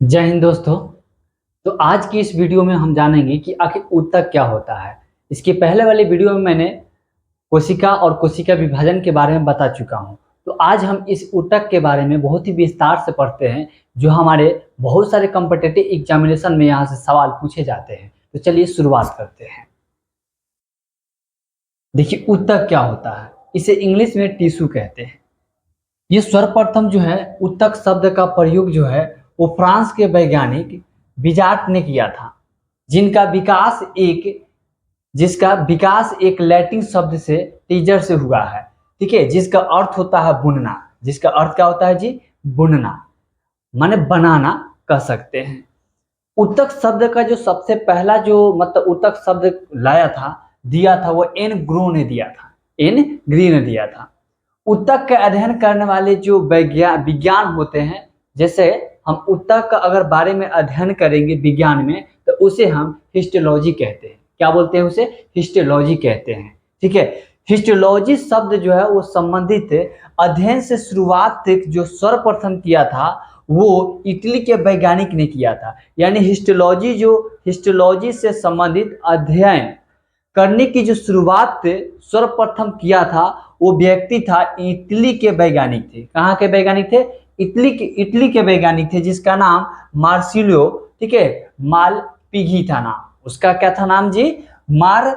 जय हिंद दोस्तों। तो आज की इस वीडियो में हम जानेंगे कि आखिर ऊतक क्या होता है। इसके पहले वाले वीडियो में मैंने कोशिका और कोशिका विभाजन के बारे में बता चुका हूं। तो आज हम इस ऊतक के बारे में बहुत ही विस्तार से पढ़ते हैं, जो हमारे बहुत सारे कॉम्पिटिटिव एग्जामिनेशन में यहाँ से सवाल पूछे जाते हैं। तो चलिए शुरुआत करते हैं। देखिए, ऊतक क्या होता है। इसे इंग्लिश में टिश्यू कहते हैं। ये सर्वप्रथम जो है ऊतक शब्द का प्रयोग जो है वो फ्रांस के वैज्ञानिक बिजार्ट ने किया था, जिनका विकास एक जिसका विकास एक लैटिन शब्द से टीजर से हुआ है। ठीक है, जिसका अर्थ होता है बुनना। जिसका अर्थ क्या होता है जी? बुनना, माने बनाना कह सकते हैं। ऊतक शब्द का जो सबसे पहला जो मतलब ऊतक शब्द लाया था, दिया था, वो एन ग्रो ने दिया था। एन ग्री ने दिया था। ऊतक का अध्ययन करने वाले जो विज्ञान होते हैं, जैसे हम ऊतक का अगर बारे में अध्ययन करेंगे विज्ञान में, तो उसे हम हिस्टोलॉजी कहते हैं। क्या बोलते हैं? उसे हिस्टोलॉजी कहते हैं। ठीक है, हिस्टोलॉजी शब्द जो है वो संबंधित अध्ययन से शुरुआत जो सर्वप्रथम किया था वो इटली के वैज्ञानिक ने किया था। यानी हिस्टोलॉजी से संबंधित अध्ययन करने की जो शुरुआत सर्वप्रथम किया था वो व्यक्ति था, इटली के वैज्ञानिक थे। कहाँ के वैज्ञानिक थे? इटली के वैज्ञानिक थे, जिसका नाम मार्सिलो, ठीक है, मालपिघी था नाम। उसका क्या था नाम जी? मार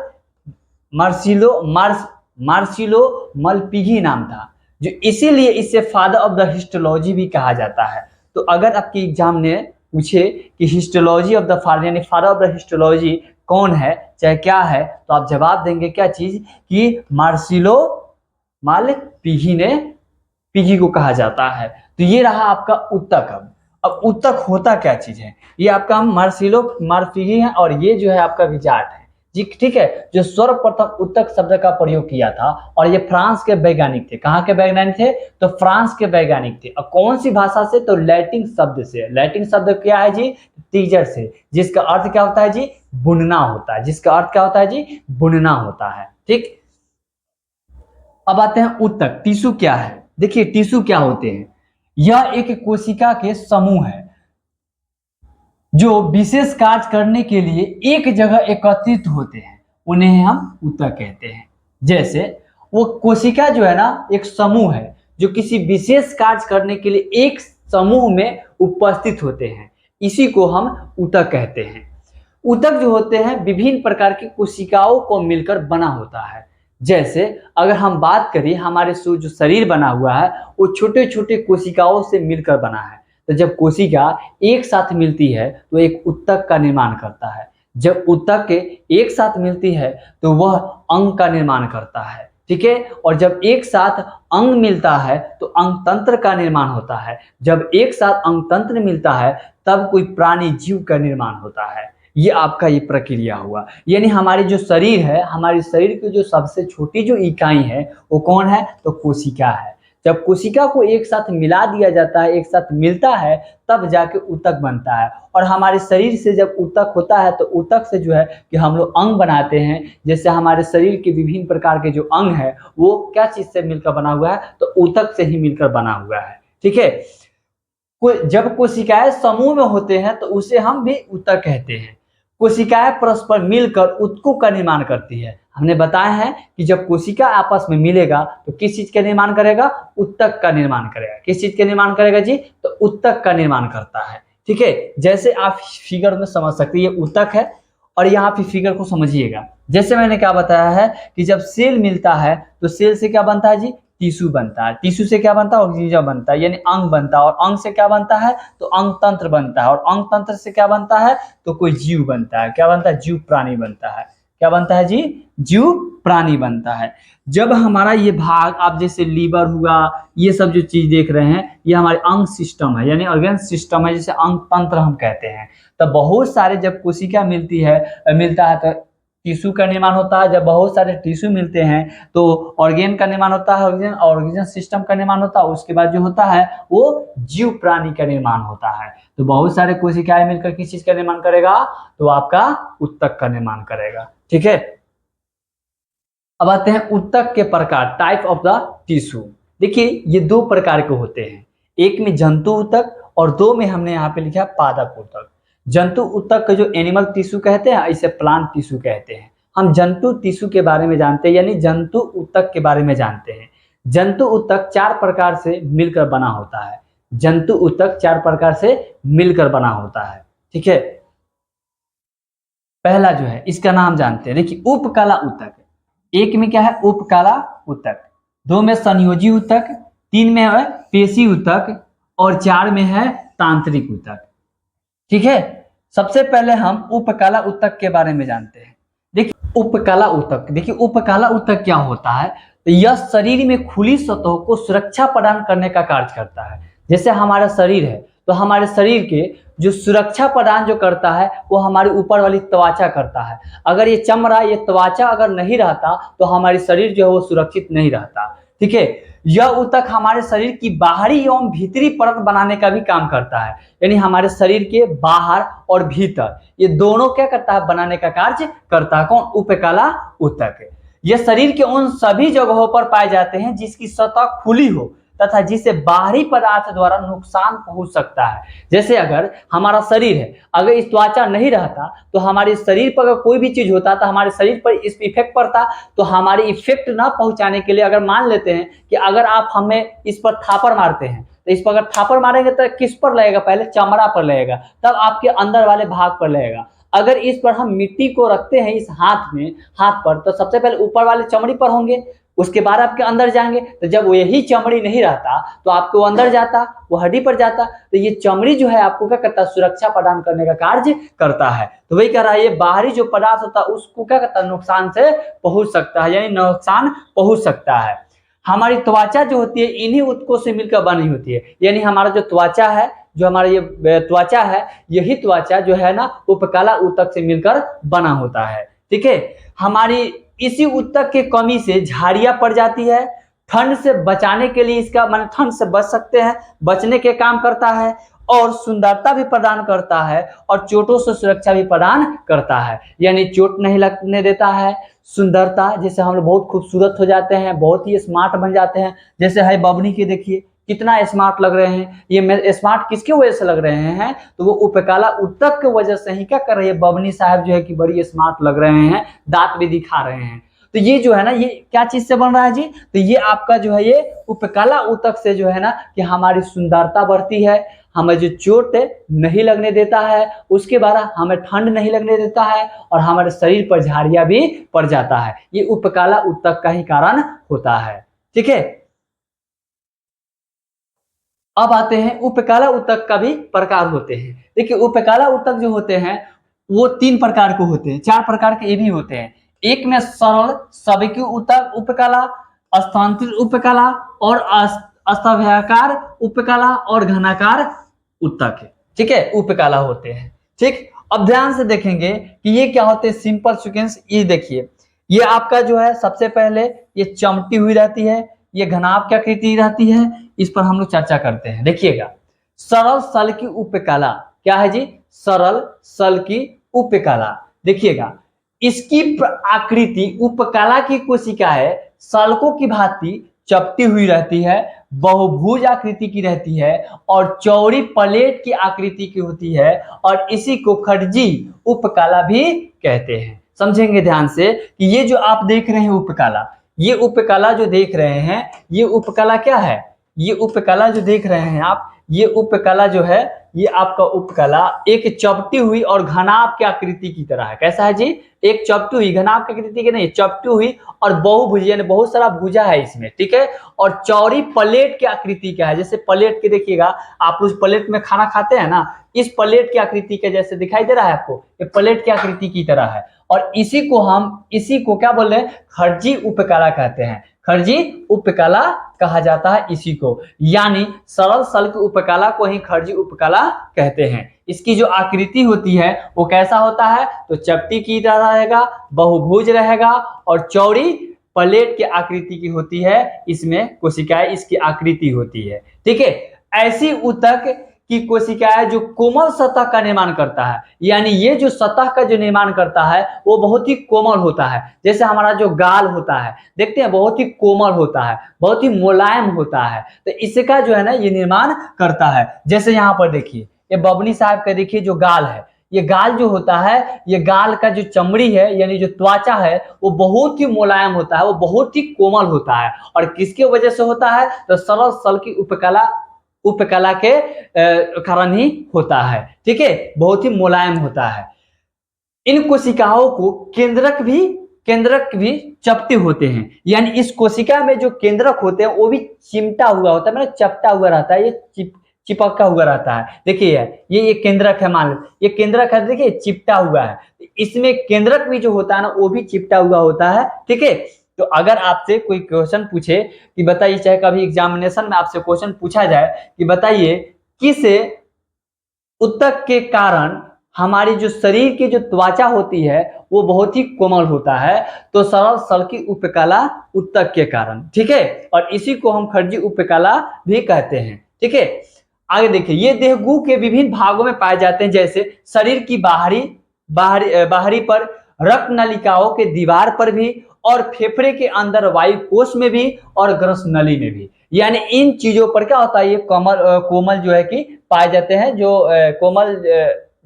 मार्सिलो मार्स मार्सिलो मलपिघी नाम था, जो इसीलिए इसे फादर ऑफ द हिस्टोलॉजी भी कहा जाता है। तो अगर आपके एग्जाम ने पूछे कि हिस्टोलॉजी ऑफ द फादर यानी फादर ऑफ द हिस्टोलॉजी कौन है, चाहे क्या है, तो आप जवाब देंगे क्या चीज? कि मार्सिलो मालपिघी ने पिघी को कहा जाता है। तो ये रहा आपका ऊतक। अब ऊतक होता क्या चीज है? ये आपका मार्सिलो मालपिघी है और ये जो है आपका विजार्ट है जी। ठीक है, जो सर्वप्रथम ऊतक शब्द का प्रयोग किया था, और ये फ्रांस के वैज्ञानिक थे। कहाँ के वैज्ञानिक थे? तो फ्रांस के वैज्ञानिक थे। और कौन सी भाषा से? तो लैटिन शब्द से। लैटिन शब्द क्या है जी? टीजर से, जिसका अर्थ क्या होता है जी? बुनना होता है। जिसका अर्थ क्या होता है जी? बुनना होता है। ठीक, अब आते हैं ऊतक। टिश्यू क्या है? देखिए, टिश्यू क्या होते हैं? यह एक कोशिका के समूह है जो विशेष कार्य करने के लिए एक जगह एकत्रित होते हैं। उन्हें हम ऊतक कहते हैं। जैसे वो कोशिका जो है ना, एक समूह है जो किसी विशेष कार्य करने के लिए एक समूह में उपस्थित होते हैं। इसी को हम ऊतक कहते हैं। ऊतक जो होते हैं विभिन्न प्रकार की कोशिकाओं को मिलकर बना होता है। जैसे अगर हम बात करें, हमारे जो शरीर बना हुआ है वो छोटे छोटे कोशिकाओं से मिलकर बना है। तो जब कोशिका एक साथ मिलती है तो एक ऊतक का निर्माण करता है। जब ऊतक के एक साथ मिलती है तो वह अंग का निर्माण करता है। ठीक है, और जब एक साथ अंग मिलता है तो अंग तंत्र का निर्माण होता है। जब एक साथ अंग तंत्र मिलता है तब कोई प्राणी जीव का निर्माण होता है। ये आपका ये प्रक्रिया हुआ। यानी हमारी जो शरीर है, हमारे शरीर की जो सबसे छोटी जो इकाई है वो कौन है? तो कोशिका है। जब कोशिका को एक साथ मिला दिया जाता है, एक साथ मिलता है, तब जाके ऊतक बनता है। और हमारे शरीर से जब ऊतक होता है तो ऊतक से जो है कि हम लोग अंग बनाते हैं। जैसे हमारे शरीर के विभिन्न प्रकार के जो अंग है वो क्या चीज से मिलकर बना हुआ है? तो ऊतक से ही मिलकर बना हुआ है। ठीक है, जब कोशिकाएं समूह में होते हैं तो उसे हम भी ऊतक कहते हैं। कोशिकाएं परस्पर मिलकर ऊतकों का निर्माण करती है। हमने बताया है कि जब कोशिका आपस में मिलेगा तो किस चीज का निर्माण करेगा? ऊतक का निर्माण करेगा। किस चीज का निर्माण करेगा जी? तो ऊतक का निर्माण करता है। ठीक है, जैसे आप फिगर में समझ सकते हैं, ये ऊतक है। और यहाँ पे फिगर को समझिएगा। जैसे मैंने क्या बताया है कि जब सेल मिलता है तो सेल से क्या बनता है जी? टिश्यू बनता है। टिश्यू से क्या बनता है? ऑर्गेनिज्म बनता है, यानी अंग बनता है। और अंग से क्या बनता है? तो अंग तंत्र बनता है। और अंग तंत्र से क्या बनता है? तो कोई जीव बनता है। क्या बनता है? जीव प्राणी बनता है। क्या बनता है जी? जीव प्राणी बनता है। जब हमारा ये भाग, आप जैसे लीवर हुआ, ये सब जो चीज देख रहे हैं, ये हमारे अंग सिस्टम है, यानी ऑर्गन सिस्टम है, जिसे अंग तंत्र हम कहते हैं। तो बहुत सारे जब कोशिका मिलता है तो टिश्यू का निर्माण होता है। जब बहुत सारे टिश्यू मिलते हैं तो ऑर्गेन का निर्माण होता है, ऑर्गेन सिस्टम का निर्माण होता है। उसके बाद जो होता है वो जीव प्राणी का निर्माण होता है। तो बहुत सारे कोशिकाएं मिलकर किस चीज का निर्माण करेगा? तो आपका ऊतक का निर्माण करेगा। ठीक है, अब आते हैं ऊतक के प्रकार, टाइप ऑफ द टिश्यू। देखिए, ये दो प्रकार के होते हैं। एक में जंतु ऊतक और 2 में हमने यहाँ पे लिखा पादप ऊतक। जंतु ऊतक का जो एनिमल टिश्यू कहते हैं, इसे प्लांट टिश्यू कहते हैं। हम जंतु टिश्यू के बारे में जानते हैं, यानी जंतु ऊतक के बारे में जानते हैं। जंतु ऊतक 4 प्रकार से मिलकर बना होता है। जंतु ऊतक 4 प्रकार से मिलकर बना होता है, ठीक है। पहला जो है इसका नाम जानते हैं, देखिए उपकला ऊतक। 1 में क्या है? उपकला ऊतक, 2 में संयोजी ऊतक, 3 में है पेशी ऊतक और 4 में है तांत्रिक ऊतक, ठीक है। सबसे पहले हम उपकला ऊतक के बारे में जानते हैं। देखिए उपकला ऊतक, देखिए उपकला ऊतक क्या होता है? तो यह शरीर में खुली सतहों को सुरक्षा प्रदान करने का कार्य करता है। जैसे हमारा शरीर है, तो हमारे शरीर के जो सुरक्षा प्रदान जो करता है वो हमारे ऊपर वाली त्वचा करता है। अगर ये चमड़ा, ये त्वचा अगर नहीं रहता तो हमारी शरीर जो है वो सुरक्षित नहीं रहता, ठीक है। यह ऊतक हमारे शरीर की बाहरी एवं भीतरी परत बनाने का भी काम करता है, यानी हमारे शरीर के बाहर और भीतर ये दोनों क्या करता है? बनाने का कार्य करता है। कौन? उपकला ऊतक। यह शरीर के उन सभी जगहों पर पाए जाते हैं जिसकी सतह खुली हो तथा जिसे बाहरी पदार्थ द्वारा नुकसान पहुंच सकता है। जैसे अगर हमारा शरीर है, अगर इस त्वचा नहीं रहता तो हमारे शरीर पर अगर कोई भी चीज होता तो हमारे शरीर पर इस इफेक्ट पड़ता, तो हमारी इफेक्ट ना पहुंचाने के लिए अगर मान लेते हैं कि अगर आप हमें इस पर थापर मारते हैं, तो इस पर अगर थापर मारेंगे तो किस पर लगेगा? पहले चमड़ा पर लगेगा, तब आपके अंदर वाले भाग पर लगेगा। अगर इस पर हम मिट्टी को रखते हैं इस हाथ में, हाथ पर, तो सबसे पहले ऊपर वाले चमड़ी पर होंगे, उसके बाद आपके अंदर जाएंगे। तो जब वो यही चमड़ी नहीं रहता तो आपको अंदर जाता, वो हड्डी पर जाता। तो ये चमड़ी जो है आपको क्या करता है? सुरक्षा प्रदान करने का कार्य करता है। तो वही कह रहा है, ये बाहरी जो पदार्थ होता है उसको क्या करता है? नुकसान से पहुंच सकता है, यानी नुकसान पहुंच सकता है। हमारी त्वचा जो होती है इन्हीं ऊतकों से मिलकर बनी होती है, यानी हमारा जो त्वचा है, जो हमारा ये त्वचा है, यही त्वचा जो है ना उपकला ऊतक से मिलकर बना होता है, ठीक है। हमारी इसी ऊतक के कमी से झाड़ियां पड़ जाती है। ठंड से बचाने के लिए इसका माने ठंड से बच सकते हैं, बचने के काम करता है और सुंदरता भी प्रदान करता है और चोटों से सुरक्षा भी प्रदान करता है, यानी चोट नहीं लगने देता है। सुंदरता, जैसे हम लोग बहुत खूबसूरत हो जाते हैं, बहुत ही स्मार्ट बन जाते हैं। जैसे है बबनी के, देखिए कितना स्मार्ट लग रहे हैं। ये स्मार्ट किसके वजह से लग रहे हैं? तो वो उपकला ऊतक की वजह से ही क्या कर रही है? बबनी साहब जो है कि बड़ी स्मार्ट लग रहे हैं, दांत भी दिखा रहे हैं। तो ये जो है ना, ये क्या चीज से बन रहा है जी? तो ये आपका जो है ये उपकला ऊतक से जो है ना कि हमारी सुंदरता बढ़ती है, हमें जो चोट नहीं लगने देता है, उसके बाद हमें ठंड नहीं लगने देता है और हमारे शरीर पर झाड़ियां भी पड़ जाता है। ये उपकला ऊतक का ही कारण होता है, ठीक है। अब आते हैं उपकला ऊतक का भी प्रकार होते हैं। देखिए उपकला ऊतक जो होते हैं वो 3 प्रकार के होते हैं, 4 प्रकार के ये भी होते हैं। एक में सरल सबिकी ऊतक उपकला, स्थानांतरित उपकला और अस्तव्याकार उपकला और घनाकार ऊतक है, ठीक है, उपकला होते हैं, ठीक। अब ध्यान से देखेंगे कि ये क्या होते हैं, सिंपल सीक्वेंस। ये देखिए, ये आपका जो है सबसे पहले ये चमटी हुई रहती है, ये घनाभ की आकृति रहती है, इस पर हम लोग चर्चा करते हैं। देखिएगा, सरल सल की उपकला क्या है जी? सरल सल की उपकला। देखिएगा, इसकी आकृति उपकला की कोशिका है सल्कों की भांति चपटी हुई रहती है, बहुभुज आकृति की रहती है और चौड़ी प्लेट की आकृति की होती है और इसी को खड़जी उपकला भी कहते हैं। समझेंगे ध्यान से कि ये जो आप देख रहे हैं उपकला, ये उपकला जो देख रहे हैं, ये उपकला क्या है? ये उपकला जो देख रहे हैं आप, ये उपकला जो है, ये आपका उपकला एक चपटी हुई और घनाभ की आकृति की तरह है। कैसा है जी? एक चपटी हुई, घनाभ की आकृति की नहीं, चपटी हुई और बहुभुज, यानी बहुत सारा भुजा है इसमें, ठीक है। और चौड़ी प्लेट की आकृति क्या है? जैसे प्लेट के देखिएगा, आप उस प्लेट में खाना खाते हैं ना, इस प्लेट की आकृति के जैसे दिखाई दे रहा है आपको, ये प्लेट की आकृति की तरह है। और इसी को क्या बोल रहे हैं? खड़जी उपकला कहते हैं। खड़जी उपकला कहा जाता है इसी को, यानी सरल सल की उपकला को ही खड़जी उपकला कहते हैं। इसकी जो आकृति होती है वो कैसा होता है? तो चपटी की तरह रहेगा, बहुभुज रहेगा और चौड़ी प्लेट की आकृति की होती है। इसमें कोशिकाएं इसकी आकृति होती है, ठीक है। ऐसी ऊतक की कोशिकाएं जो कोमल सतह का निर्माण करता है, यानी ये जो सतह का जो निर्माण करता है वो बहुत ही कोमल होता है। जैसे हमारा जो गाल होता है, देखते हैं बहुत ही कोमल होता है, बहुत ही मुलायम होता है, तो इसका जो है ना ये निर्माण करता है। जैसे यहाँ पर देखिए, ये बबनी साहब का देखिए जो गाल है, ये गाल जो होता है, ये गाल का जो चमड़ी है यानी जो त्वचा है वो बहुत ही मुलायम होता है, वो बहुत ही कोमल होता है। और किसके वजह से होता है? तो सरल सल की उपकला के कारण ही होता है। ठीक है, बहुत ही मुलायम होता है। इन कोशिकाओं को केंद्रक भी चपटे होते हैं, यानी इस कोशिका में जो केंद्रक होते हैं वो भी चिमटा हुआ होता है, मतलब चपटा हुआ रहता है, ये चिपका हुआ रहता है। देखिए ये केंद्रक है, मान लो ये केंद्रक है, देखिए चिपटा हुआ है। इसमें केंद्रक भी जो होता है ना वो भी चिपटा हुआ होता है। ठीक है, तो अगर आपसे कोई क्वेश्चन पूछे कि बताइए, चाहे कभी एग्जामिनेशन में आपसे क्वेश्चन पूछा जाए कि बताइए किस ऊतक के कारण हमारी जो शरीर की जो त्वचा होती है वो बहुत ही कोमल होता है, तो सरल सल की उपकला ऊतक के कारण। ठीक है, और इसी को हम खरजी उपकला भी कहते हैं। ठीक है, आगे देखिए, ये देहगू के विभिन्न भागों में पाए जाते हैं, जैसे शरीर की बाहरी पर, रक्त नलिकाओं के दीवार पर भी, और फेफड़े के अंदर वायु कोष में भी, और ग्रस नली में भी। यानी इन चीजों पर क्या होता है, ये कोमल जो है कि पाए जाते हैं। जो कोमल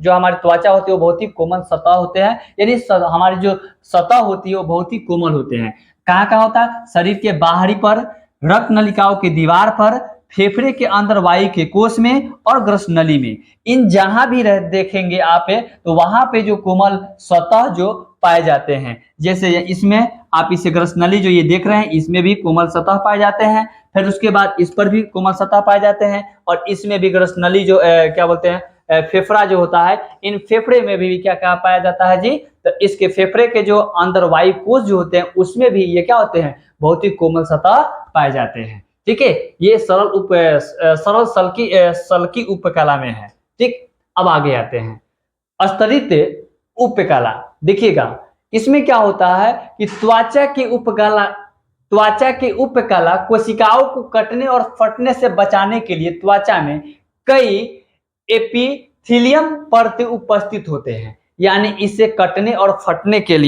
जो हमारी त्वचा होती है वो बहुत ही कोमल सतह होते हैं, यानी हमारी जो सतह होती है वो बहुत ही कोमल होते हैं। कहाँ कहाँ होता है? शरीर के बाहरी पर, रक्त नलिकाओं के दीवार पर, फेफड़े के अंदर वायु के कोष में, और ग्रस नली में। इन जहां भी देखेंगे आप तो वहां पे जो कोमल सतह जो पाए जाते हैं, जैसे इसमें आप इसे ग्रस नली जो ये देख रहे हैं इसमें भी कोमल सतह पाए जाते हैं, फिर उसके बाद इस पर भी कोमल सतह पाए जाते हैं, और इसमें भी ग्रस नली जो क्या बोलते हैं फेफड़ा जो होता है, इन फेफड़े में भी क्या क्या पाया जाता है जी? तो इसके फेफड़े के जो अंदर वायु कोष जो होते हैं उसमें भी ये क्या होते हैं? बहुत ही कोमल सतह पाए जाते हैं। ठीक है, ये सरल सल्की उपकला में है। ठीक, अब आगे आते हैं स्तरित उपकला। देखिएगा इसमें क्या होता है कि त्वचा की उपकला कोशिकाओं को कटने और फटने से बचाने के लिए त्वचा में कई एपिथेलियम परतें उपस्थित होते हैं। यानी इसे कटने और फटने के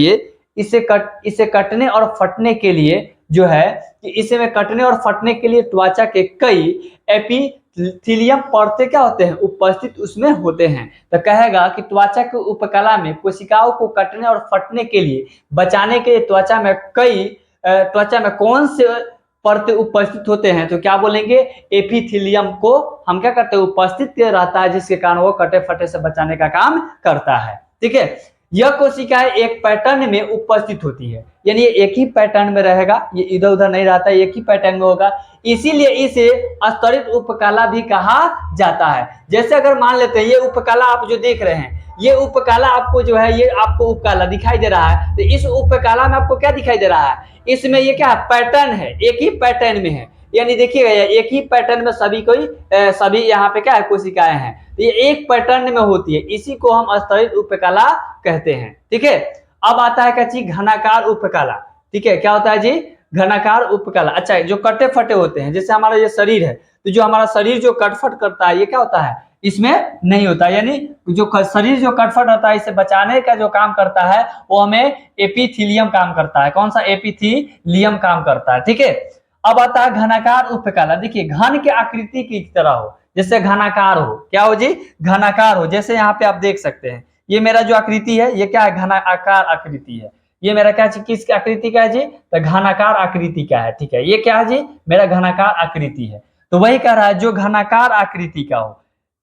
लिए जो है कि इसे में कटने और फटने के लिए त्वचा के कई एपिथेलियम परतें क्या होते हैं? उपस्थित उसमें होते हैं। तो कहेगा कि त्वचा के उपकला में कोशिकाओं को कटने और फटने के लिए बचाने के लिए त्वचा में कौन से परतें उपस्थित होते हैं? तो क्या बोलेंगे? एपिथेलियम को हम क्या करते हैं? उपस्थित रहता है, जिसके कारण वो कटे फटे से बचाने का काम करता है। ठीक है, यह कोशिकाएं एक पैटर्न में उपस्थित होती है, यानी ये एक ही पैटर्न में रहेगा, ये इधर उधर नहीं रहता, एक ही पैटर्न में होगा, इसीलिए इसे स्तरित उपकला भी कहा जाता है। जैसे अगर मान लेते हैं ये उपकला आप जो देख रहे हैं, ये उपकला आपको जो है ये आपको उपकला दिखाई दे रहा है, तो इस उपकला में आपको क्या दिखाई दे रहा है? इसमें ये क्या है? पैटर्न है, एक ही पैटर्न में है, यानी देखिएगा एक ही पैटर्न में सभी यहाँ पे क्या है? कोशिकाएं हैं, तो ये एक पैटर्न में होती है, इसी को हम स्तरित उपकला कहते हैं। ठीक है, अब आता है क्या चीज? घनाकार उपकला। ठीक है, क्या होता है जी? घनाकार उपकला। अच्छा, जो कटे फटे होते हैं, जैसे हमारा ये शरीर है, तो जो हमारा शरीर जो कटफट करता है ये क्या होता है? इसमें नहीं होता, यानी जो शरीर जो कटफट होता है इसे बचाने का जो काम करता है वो हमें एपिथेलियम काम करता है। कौन सा? एपिथेलियम काम करता है। ठीक है, अब आता है घनाकार उपकला। देखिए घन के आकृति की तरह हो, जैसे घनाकार हो, क्या हो जी? घनाकार हो। जैसे यहाँ पे आप देख सकते हैं ये मेरा जो आकृति है ये क्या है? घनाकार आकृति है। ये मेरा क्या किस आकृति का है जी? तो घनाकार आकृति का है। ठीक है, ये क्या है जी? मेरा घनाकार आकृति है। तो वही कह रहा है जो घनाकार आकृति का हो,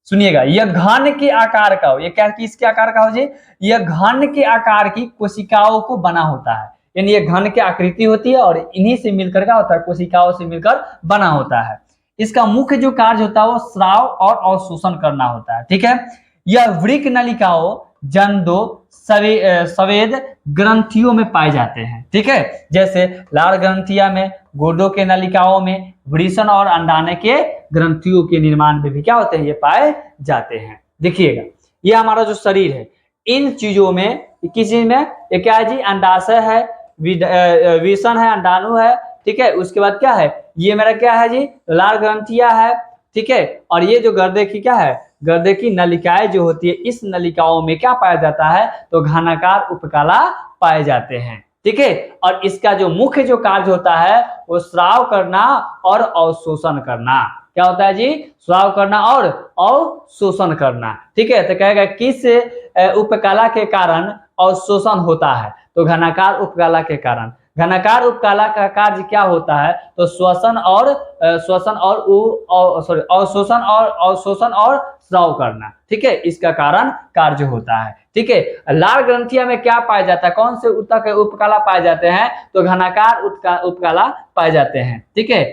सुनिएगा, यह घन के आकार का हो। ये क्या किसके आकार का हो जी? यह घन के आकार की कोशिकाओं को बना होता है, यानी ये घन की आकृति होती है और इन्हीं से मिलकर क्या होता है? कोशिकाओं से मिलकर बना होता है। इसका मुख्य जो कार्य होता है वो स्राव और अवशोषण करना होता है। ठीक है, यह वृक्क नलिकाओं, जंदो, संवेद ग्रंथियों में पाए जाते हैं। ठीक है, जैसे लाल ग्रंथिया में, गुर्दों के नलिकाओं में, वृषण और अंडाशय के ग्रंथियों के निर्माण में भी क्या होते हैं? ये पाए जाते हैं। देखिएगा ये हमारा जो शरीर है, इन चीजों में किस चीज में? ये क्या है जी? अंडाशय है, वृषण है, अंडाणु है। ठीक है, उसके बाद क्या है? ये मेरा क्या है जी? लाल ग्रंथिया है, ठीक है। और ये जो गर्दे की क्या है, गर्दे की नलिकाएं जो होती है, इस नलिकाओं में क्या पाया जाता है, तो घनाकार उपकला पाए जाते हैं, ठीक है। और इसका जो मुख्य जो कार्य होता है वो स्राव करना और अवशोषण करना। क्या होता है जी, स्राव करना और अवशोषण करना, ठीक है। तो कहेगा किस उपकला के कारण अवशोषण होता है, तो घनाकार उपकला के कारण। घनाकार उपकला का कार्य क्या होता है, तो अवशोषण और अवशोषण और स्राव करना, ठीक है, इसका कारण कार्य होता है, ठीक है। लाल ग्रंथिया में क्या पाया जाता है, कौन से ऊतक उपकला पाए जाते हैं, तो घनाकार उपकला पाए जाते हैं, ठीक है।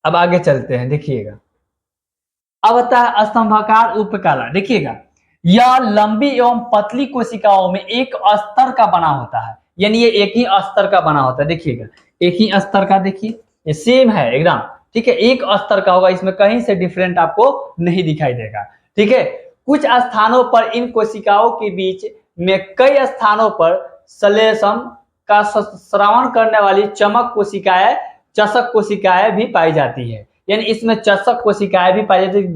अब आगे चलते हैं, देखिएगा। अब आता है स्तंभाकार उपकला। देखिएगा, यह लंबी एवं पतली कोशिकाओं में एक अस्तर का बना होता है, यानी ये एक ही अस्तर का बना होता है। देखिएगा, एक ही अस्तर का, देखिए ये सेम है एकदम, ठीक है, एक अस्तर का होगा, इसमें कहीं से डिफरेंट आपको नहीं दिखाई देगा, ठीक है। कुछ स्थानों पर इन कोशिकाओं के बीच में कई स्थानों पर श्लेष्म का स्रावन करने वाली चषक कोशिकाएं भी पाई जाती है, यानी इसमें चषक कोशिकाएं भी पाई जाती है,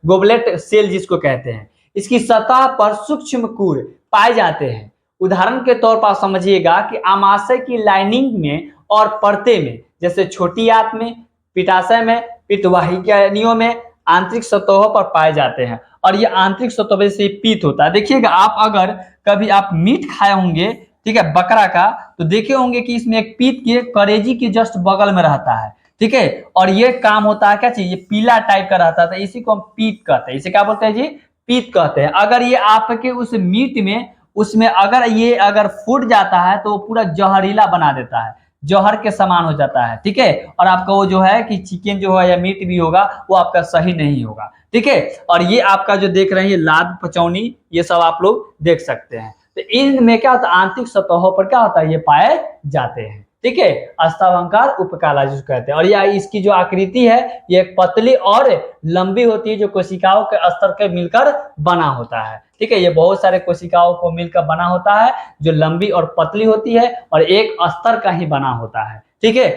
गोबलेट सेल जिसको कहते हैं। इसकी सतह पर सूक्ष्म कूर पाए जाते हैं। उदाहरण के तौर पर समझिएगा कि आमाशय की लाइनिंग में और परते में, जैसे छोटी आंत में, पित्ताशय में, पित्तवाहिनियों में, आंतरिक सतहों पर पाए जाते हैं। और ये आंतरिक सतहों से पीत होता है। देखिएगा, आप अगर कभी आप मीट खाए होंगे, ठीक है, बकरा का, तो देखे होंगे कि इसमें एक पीत के करेजी के जस्ट बगल में रहता है, ठीक है। और ये काम होता है क्या चीज, ये पीला टाइप का रहता था, इसी को हम पीत कहते हैं। इसे क्या बोलते हैं जी, पीत कहते हैं। अगर ये आपके उस मीट में उसमें अगर फूट जाता है तो वो पूरा जहरीला बना देता है, जहर के समान हो जाता है, ठीक है। और आपका वो जो है कि चिकन जो है या मीट भी होगा वो आपका सही नहीं होगा, ठीक है। और ये आपका जो देख रहे हैं लाद पचौनी, ये सब आप लोग देख सकते हैं। तो इनमें क्या होता है, आंतरिक सतहों पर क्या होता है, ये पाए जाते हैं, ठीक है। स्तंभाकार उपकला जिसको कहते हैं। और यह इसकी जो आकृति है ये पतली और लंबी होती है, जो कोशिकाओं के स्तर के मिलकर बना होता है, ठीक है। ये बहुत सारे कोशिकाओं को मिलकर बना होता है, जो लंबी और पतली होती है और एक स्तर का ही बना होता है, ठीक है।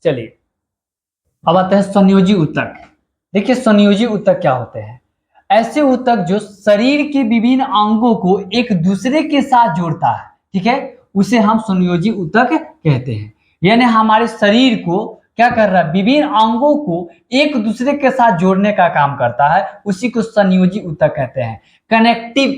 चलिए अब आते हैं संयोजी ऊतक। देखिए, संयोजी ऊतक क्या होते हैं, ऐसे ऊतक जो शरीर के विभिन्न अंगों को एक दूसरे के साथ जोड़ता है, ठीक है, उसे हम संयोजी ऊतक कहते हैं। यानी हमारे शरीर को क्या कर रहा है, विभिन्न अंगों को एक दूसरे के साथ जोड़ने का काम करता है, उसी को संयोजी ऊतक कहते हैं। कनेक्टिव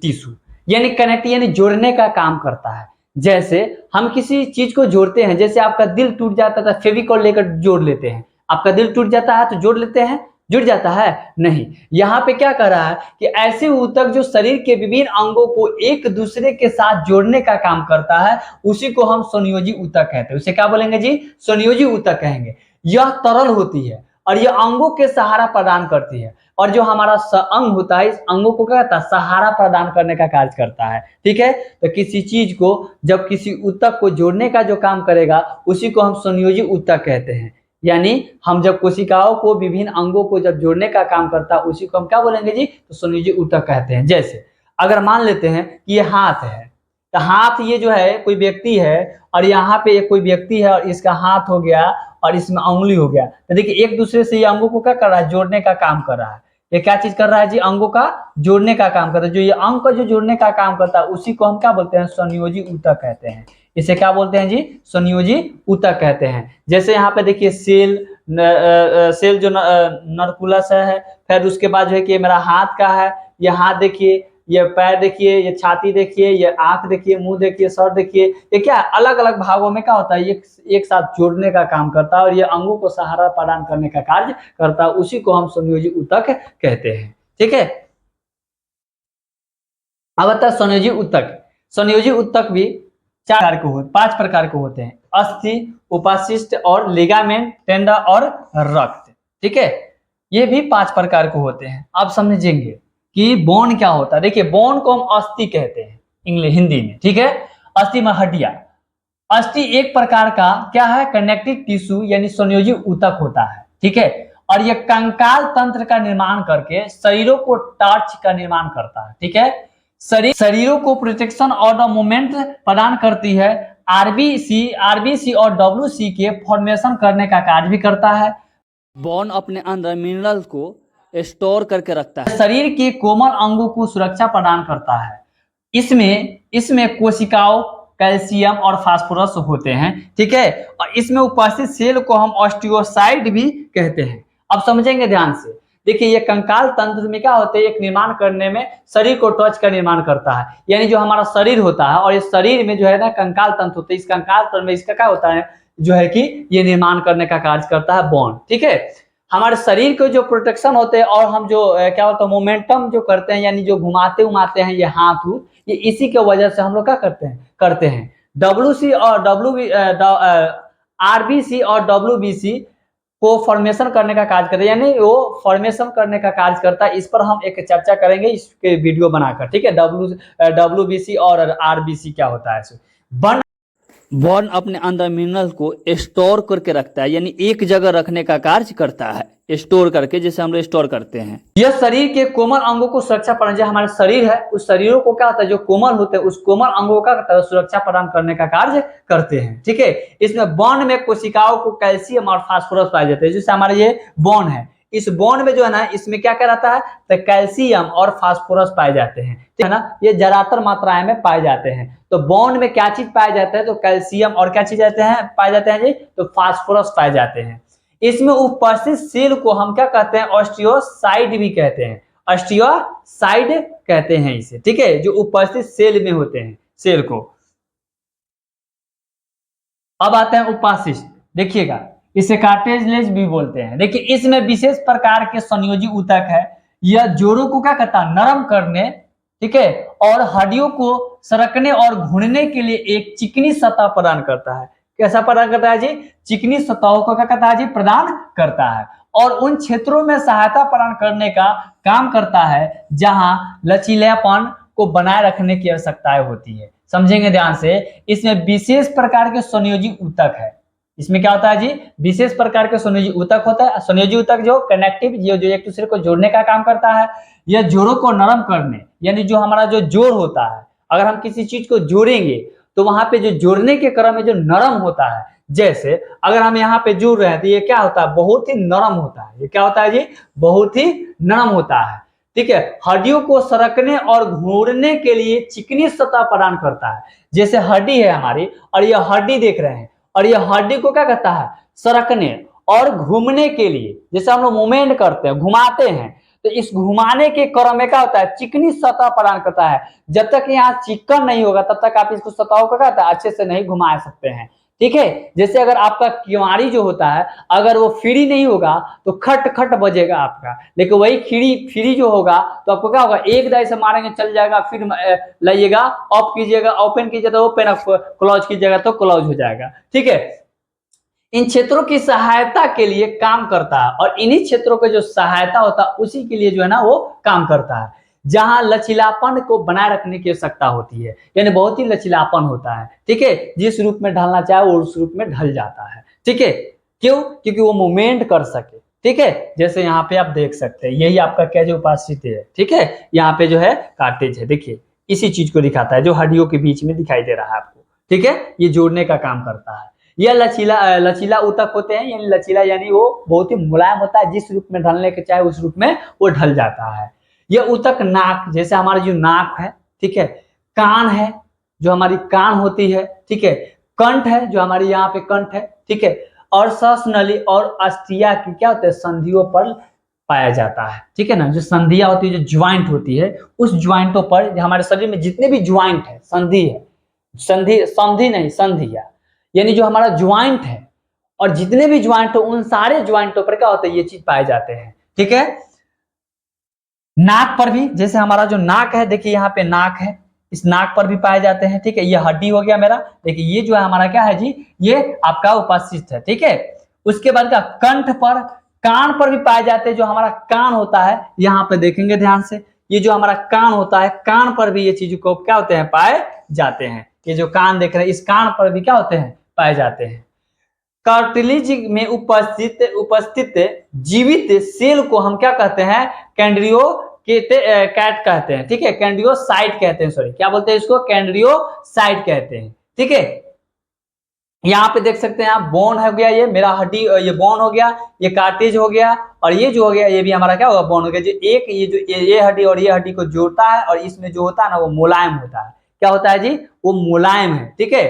टिश्यू, यानी कनेक्टिव यानी जोड़ने का काम करता है। जैसे हम किसी चीज को जोड़ते हैं, जैसे आपका दिल टूट जाता है, फेविकॉल लेकर जोड़ लेते हैं। आपका दिल टूट जाता है तो जोड़ लेते हैं, जुड़ जाता है नहीं। यहाँ पे क्या कर रहा है कि ऐसे ऊतक जो शरीर के विभिन्न अंगों को एक दूसरे के साथ जोड़ने का काम करता है, उसी को हम संयोजी ऊतक कहते हैं। उसे क्या बोलेंगे जी, संयोजी ऊतक कहेंगे। यह तरल होती है और यह अंगों के सहारा प्रदान करती है, और जो हमारा अंग होता है, इस अंगों को क्या कहता है, सहारा प्रदान करने का कार्य करता है, ठीक है। तो किसी चीज को जब किसी ऊतक को जोड़ने का जो काम करेगा, उसी को हम संयोजी ऊतक कहते हैं। यानी हम जब कोशिकाओं को विभिन्न अंगों को जब जोड़ने का काम करता है, उसी को हम क्या बोलेंगे जी, तो संयोजी ऊतक कहते हैं। जैसे अगर मान लेते हैं कि ये हाथ है, तो हाथ ये जो है कोई व्यक्ति है, और यहाँ पे कोई व्यक्ति है और इसका हाथ हो गया और इसमें उंगली हो गया, तो देखिए एक दूसरे से ये अंगों को क्या कर रहा है, जोड़ने का काम कर रहा है। ये क्या चीज कर रहा है जी, अंगों का जोड़ने का काम करता है। जो ये अंग का जो जोड़ने का काम करता है, उसी को हम क्या बोलते हैं, संयोजी ऊतक कहते हैं। इसे क्या बोलते हैं जी, संयोजी ऊतक कहते हैं। जैसे यहाँ पे देखिए सेल जो नरकुलस है, फिर उसके बाद जो है कि मेरा हाथ का है, ये हाथ देखिए, ये पैर देखिए, ये छाती देखिए, ये आंख देखिए, मुंह देखिए, सर देखिए, ये क्या अलग अलग भागों में क्या होता है, ये एक साथ जोड़ने का काम करता है और ये अंगों को सहारा प्रदान करने का कार्य करता है, उसी को हम संयोजी ऊतक कहते हैं, ठीक है। अब आता है संयोजी ऊतक। संयोजी ऊतक भी 5 प्रकार के होते हैं, अस्थि, उपाशिष्ट और लिगामेंट, टेंडर और रक्त, ठीक है। ये भी 5 प्रकार के होते हैं। अब समझेंगे कि बोन क्या होता है। देखिए, बोन को हम अस्थि कहते हैं इंग्लिश हिंदी में, ठीक है। अस्थि में हड्डियां। अस्थि एक प्रकार का क्या है, कनेक्टिव टिश्यू यानी संयोजी ऊतक होता है, ठीक है। और यह कंकाल तंत्र का निर्माण करके शरीरों को टार्च का निर्माण करता है, ठीक है। शरीरों को प्रोटेक्शन और द मूवमेंट प्रदान करती है। आरबीसी और डब्ल्यूसी के फॉर्मेशन करने का कार्य भी करता है। बोन अपने अंदर मिनरल्स को स्टोर करके रखता है। शरीर के कोमल अंगों को सुरक्षा प्रदान करता है। इसमें इसमें कोशिकाओं, कैल्शियम और फास्फोरस होते हैं, ठीक है। और इसमें उपस्थित सेल को हम ऑस्टियोसाइट भी कहते हैं। अब समझेंगे ध्यान से। देखिए, ये कंकाल तंत्र में क्या होते हैं, एक निर्माण करने में शरीर को टच का निर्माण करता है। यानी जो हमारा शरीर होता है और इस शरीर में जो है ना कंकाल तंत्र होते हैं, इस कंकाल तंत्र में इसका क्या होता है जो है कि ये निर्माण करने का कार्य करता है बोन, ठीक है। हमारे शरीर के जो प्रोटेक्शन होते हैं और हम जो क्या होता है मोमेंटम जो करते हैं, यानी जो घुमाते उमाते हैं ये हाथ, ये इसी के वजह से हम लोग क्या करते हैं। डब्ल्यूसी और आरबीसी और डब्ल्यूबीसी को फॉर्मेशन करने का कार्य करते हैं, यानी वो फॉर्मेशन करने का कार्य करता है। इस पर हम एक चर्चा करेंगे इसके वीडियो बनाकर, ठीक है। डब्ल्यूबीसी और आरबीसी क्या होता है। बोन अपने अंदर मिनरल्स को स्टोर करके रखता है, यानी एक जगह रखने का कार्य करता है, स्टोर करके, जैसे हम लोग स्टोर करते हैं। यह शरीर के कोमल अंगों को सुरक्षा प्रदान, जो हमारा शरीर है उस शरीरों को क्या होता है, जो कोमल होते हैं उस कोमल अंगों का सुरक्षा प्रदान करने का कार्य करते हैं, ठीक है। इसमें बोन में कोशिकाओं को कैल्शियम और फास्फोरस पाए जाते हैं। जैसे हमारे ये बोन है, इस बोन में जो है ना इसमें क्या क्या रहता है, तो कैल्शियम और फास्फोरस पाए जाते हैं, ठीक है ना। ये ज्यादातर मात्राएं में पाए जाते हैं। तो बोन में क्या चीज पाए जाते हैं, तो कैल्शियम और क्या चीज पाए जाते हैं जी, तो फास्फोरस पाए जाते हैं। इसमें उपस्थित सेल को हम क्या कहते हैं, ऑस्टियोसाइट भी कहते हैं। ऑस्टियोसाइट कहते हैं इसे, ठीक है, जो उपस्थित सेल में होते हैं, सेल को। अब आते हैं उपाशिष्ट, देखिएगा, इसे कार्टिलेज भी बोलते हैं। देखिए, इसमें विशेष प्रकार के संयोजी ऊतक है। यह जोड़ों को क्या कहता है, नरम करने, ठीक है, और हड्डियों को सरकने और घूमने के लिए एक चिकनी सतह प्रदान करता है। कैसा प्रदान करता है जी, चिकनी सतहों को क्या कहता है जी, प्रदान करता है। और उन क्षेत्रों में सहायता प्रदान करने का काम करता है जहां लचीलापन को बनाए रखने की आवश्यकता होती है। समझेंगे ध्यान से। इसमें विशेष प्रकार के संयोजी ऊतक है। इसमें क्या होता है जी, विशेष प्रकार के संयोजी ऊतक होता है। संयोजी ऊतक जो कनेक्टिव, जो एक दूसरे को जोड़ने का काम करता है। यह जोड़ों को नरम करने, यानी जो हमारा जो जोड़ होता है, अगर हम किसी चीज को जोड़ेंगे तो वहां पे जो जोड़ने के क्रम में जो नरम होता है, जैसे अगर हम यहाँ पे जोड़ रहे हैं तो ये क्या होता है, बहुत ही नरम होता है। ये क्या होता है जी, बहुत ही नरम होता है, ठीक है। हड्डियों को सरकने और घूरने के लिए चिकनी सतह प्रदान करता है। जैसे हड्डी है हमारी, और यह हड्डी देख रहे हैं, और यह हड्डी को क्या कहता है, सरकने और घूमने के लिए, जैसे हम लोग मूवमेंट करते हैं, घुमाते हैं, तो इस घुमाने के क्रम में क्या होता है, चिकनी सतह प्रदान करता है। जब तक यहाँ चिकन नहीं होगा तब तक आप इसको सतहों को क्या होता है, अच्छे से नहीं घुमा सकते हैं, ठीक है। जैसे अगर आपका किवाड़ी जो होता है, अगर वो फ्री नहीं होगा तो खट खट बजेगा आपका, लेकिन वही फ्री जो होगा तो आपको क्या होगा, एक दाई से मारेंगे चल जाएगा, फिर लाइएगा, ऑफ कीजिएगा, ओपन कीजिएगा तो ओपन, क्लोज कीजिएगा तो क्लोज हो जाएगा, ठीक है। इन क्षेत्रों की सहायता के लिए काम करता है, और इन्हीं क्षेत्रों के जो सहायता होता है उसी के लिए जो है ना वो काम करता है। जहां लचीलापन को बनाए रखने की आवश्यकता होती है, यानी बहुत ही लचीलापन होता है, ठीक है। जिस रूप में ढलना चाहे वो उस रूप में ढल जाता है, ठीक है। क्यों, क्योंकि वो मूवमेंट कर सके, ठीक है। जैसे यहाँ पे आप देख सकते हैं, यही आपका क्या जो उपास्थि है, ठीक है। यहाँ पे जो है कार्टेज है, देखिए इसी चीज को दिखाता है जो हड्डियों के बीच में दिखाई दे रहा है आपको, ठीक है। ये जोड़ने का काम करता है। यह लचीला ऊतक होते हैं, यानी लचीला यानी वो बहुत ही मुलायम होता है, जिस रूप में ढलने के चाहे उस रूप में वो ढल जाता है। यह ऊतक नाक, जैसे हमारा जो नाक है, ठीक है, कान है जो हमारी कान होती है, ठीक है, कंठ है जो हमारी यहाँ पे कंठ है, ठीक है, और श्वासनली और अस्थिया की क्या होते हैं, संधियों पर पाया जाता है, ठीक है ना। जो संधियां होती है, जो ज्वाइंट होती है, उस ज्वाइंटों पर हमारे शरीर में जितने भी ज्वाइंट है, संधि है, संधि संधि नहीं संधिया, यानी जो हमारा ज्वाइंट है और जितने भी ज्वाइंट हो उन सारे ज्वाइंटों पर क्या होता है, ये चीज पाए जाते हैं, ठीक है। नाक पर भी, जैसे हमारा जो नाक है, देखिए यहाँ पे नाक है, इस नाक पर भी पाए जाते हैं, ठीक है। ये हड्डी हो गया मेरा, देखिए ये जो है हमारा क्या है जी, ये आपका उपाशिष्ट है, ठीक है। उसके बाद का कंठ पर, कान पर भी पाए जाते हैं, जो हमारा कान होता है, यहाँ पे देखेंगे ध्यान से, ये जो हमारा कान होता है, कान पर भी ये चीज को क्या होते हैं, पाए जाते हैं। ये जो कान देख रहे हैं, इस कान पर भी क्या होते हैं, पाए जाते हैं। कार्टिलेज में उपस्थित जीवित सेल को हम क्या कहते हैं, कैंड्रियो कैट कहते हैं, ठीक है, कैंड्रियोसाइट कहते हैं, सॉरी क्या बोलते हैं इसको, कैंड्रियोसाइट कहते हैं, ठीक है। यहाँ पे देख सकते हैं आप, बोन हो गया, ये मेरा हड्डी, ये बोन हो गया, ये कार्टेज हो गया, और ये जो हो गया ये भी हमारा क्या होगा, बोन हो गया। जो एक ये जो ये हड्डी और ये हड्डी को जोड़ता है, और इसमें जो होता है ना वो मुलायम होता है। क्या होता है जी, वो मुलायम है, ठीक है,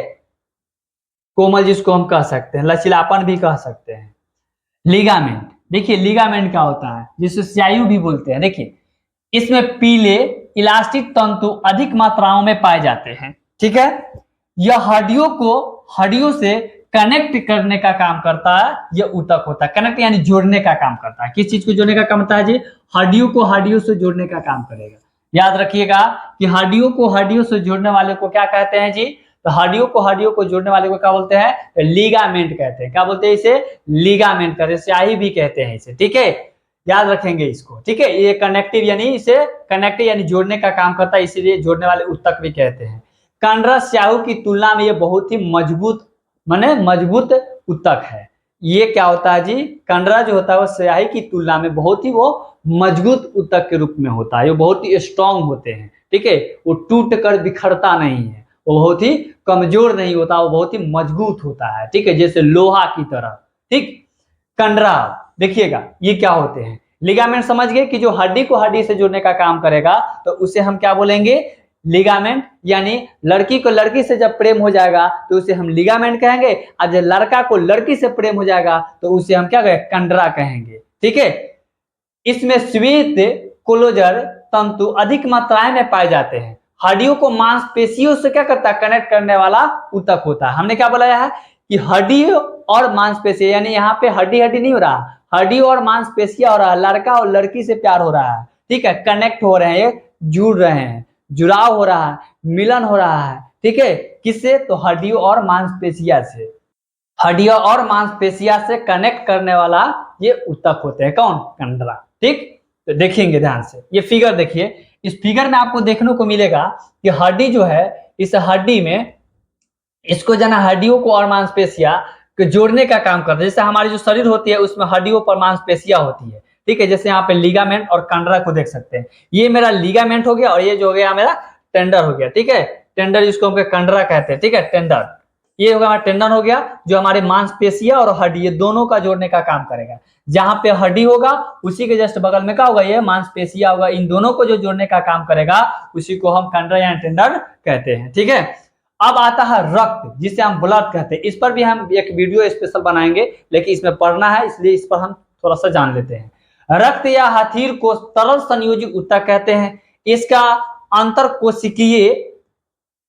कोमल जिसको हम कह सकते हैं, लचीलापन भी कह सकते हैं। लिगामेंट, देखिए लिगामेंट क्या होता है, जिसे स्नायु भी बोलते हैं। देखिए इसमें पीले इलास्टिक तंतु अधिक मात्राओं में पाए जाते हैं, ठीक है। यह हड्डियों को हड्डियों से कनेक्ट करने का काम करता है, यह ऊतक होता है। कनेक्ट यानी जोड़ने का काम करता है। किस चीज को जोड़ने का काम करता है जी, हड्डियों को हड्डियों से जोड़ने का काम करेगा। याद रखिएगा कि हड्डियों को हड्डियों से जोड़ने वाले को क्या कहते हैं जी, तो हड्डियों को हड्डियों को जोड़ने वाले को क्या बोलते हैं, लिगामेंट कहते हैं। क्या बोलते हैं इसे, लिगामेंट कहते हैं, स्याही भी कहते हैं इसे, ठीक है, याद रखेंगे इसको, ठीक है। ये कनेक्टिव यानी इसे कनेक्टिव यानी जोड़ने का काम करता है, इसीलिए जोड़ने वाले ऊतक भी कहते हैं। कंडरा स्याहू की तुलना में ये बहुत ही मजबूत माने मजबूत ऊतक है। ये क्या होता है जी, कंडरा जो होता है वो स्याही की तुलना में बहुत ही वो मजबूत ऊतक के रूप में होता है। ये बहुत ही स्ट्रांग होते हैं, ठीक है, वो टूट कर बिखरता नहीं है, वो बहुत ही कमजोर नहीं होता, वो बहुत ही मजबूत होता है, ठीक है, जैसे लोहा की तरह, ठीक। कंडरा देखिएगा ये क्या होते हैं, लिगामेंट समझ गए कि जो हड्डी को हड्डी से जोड़ने का काम करेगा, तो उसे हम क्या बोलेंगे, लिगामेंट। यानी लड़की को लड़की से जब प्रेम हो जाएगा तो उसे हम लिगामेंट कहेंगे, और जब लड़का को लड़की से प्रेम हो जाएगा तो उसे हम क्या कहेंगे, कंडरा कहेंगे, ठीक है। इसमें श्वेत कोलोजर तंतु अधिक मात्रा में पाए जाते हैं। हड्डियों को मांसपेशियों से क्या करता है, कनेक्ट करने वाला ऊतक होता है। हमने क्या बोला है कि हड्डी और मांसपेशियां, यानी यहाँ पे हड्डी हड्डी नहीं हो रहा, हड्डी और मांसपेशियां हो रहा है, लड़का और लड़की से प्यार हो रहा है, ठीक है, कनेक्ट हो रहे हैं, जुड़ रहे हैं, जुड़ाव हो रहा है, मिलन हो रहा है, ठीक है, किससे, तो हड्डियों और मांसपेशिया से। हड्डियों और मांसपेशिया से कनेक्ट करने वाला ये ऊतक होते हैं, कौन, कंडरा, ठीक। तो देखेंगे ध्यान से, ये फिगर देखिए, इस फिगर में आपको देखने को मिलेगा कि हड्डी जो है, इस हड्डी में इसको जना हड्डियों को और मांसपेशिया को जोड़ने का काम करता है। जैसे हमारी जो शरीर होती है उसमें हड्डियों पर मांसपेशिया होती है, ठीक है, जैसे यहाँ पे लिगामेंट और कंडरा को देख सकते हैं। ये मेरा लिगामेंट हो गया और ये जो हो गया मेरा टेंडर हो गया, ठीक है, टेंडर जिसको हम कंडरा कहते हैं, ठीक है, टेंडर। ये होगा हमारा टेंडन हो गया, जो हमारे मांसपेशिया और हड्डी ये दोनों का जोड़ने का काम करेगा। जहां पे हड्डी होगा उसी के जस्ट बगल में क्या होगा, ये मांसपेशिया होगा, इन दोनों को जो जोड़ने का काम करेगा उसी को हम कंडरा या टेंडर कहते हैं, ठीक है। अब आता है रक्त, जिसे हम ब्लड कहते हैं। इस पर भी हम एक वीडियो स्पेशल बनाएंगे, लेकिन इसमें पढ़ना है इसलिए इस पर हम थोड़ा सा जान लेते हैं। रक्त या हथीर को तरल संयोजी ऊतक कहते हैं। इसका अंतर कोशिकीय